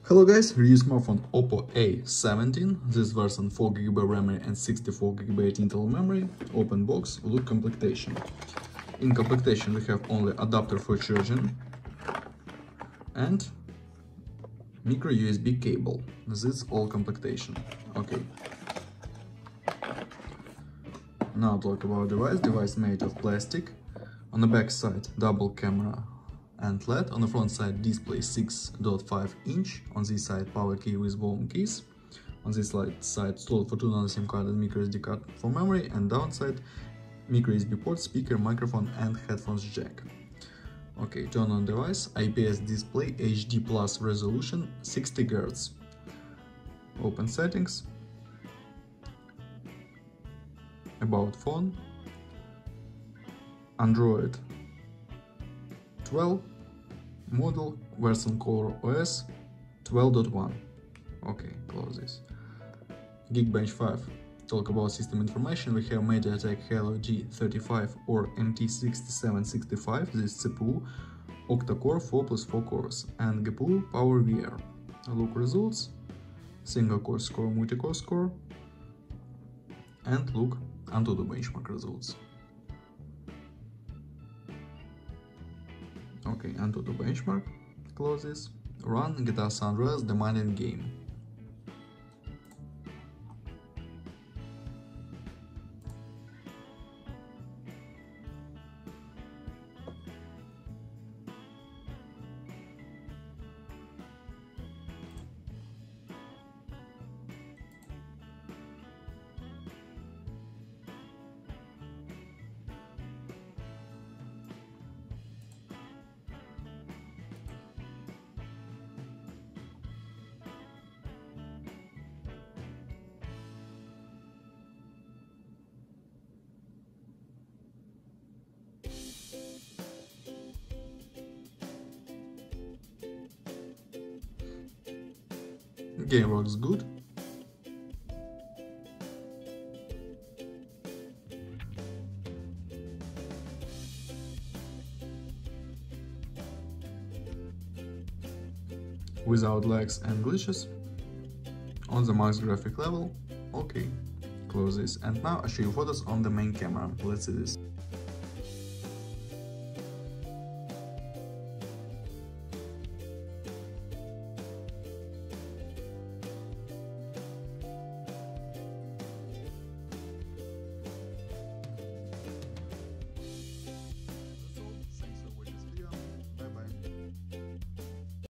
Hello guys, review smartphone OPPO A17. This version 4GB memory and 64GB internal memory. Open box, look complementation. In complementation we have only adapter for charging and micro USB cable. This is all complementation. Okay. Now talk about device. Device made of plastic. On the back side double camera and LED. On the front side display 6.5 inch. On this side power key with volume keys. On this side slot for 2 nano SIM card and micro SD card for memory, and downside micro USB port, speaker, microphone and headphones jack. Okay, turn on device. IPS display, HD plus resolution, 60 Hz. Open settings. About phone. Android 12. Model version Color OS 12.1. Okay, close this. Geekbench 5. Talk about system information. We have MediaTek Helio G35 or MT6765. This CPU, octa-core 4+4 cores, and GPU PowerVR. Look results. Single core score, multi-core score, and look Antutu benchmark results. Okay, Antutu benchmark, close this. Run GTA San Andreas demanding game. Game works good. Without lags and glitches. On the max graphic level. Okay, close this. And now I show you photos on the main camera. Let's see this.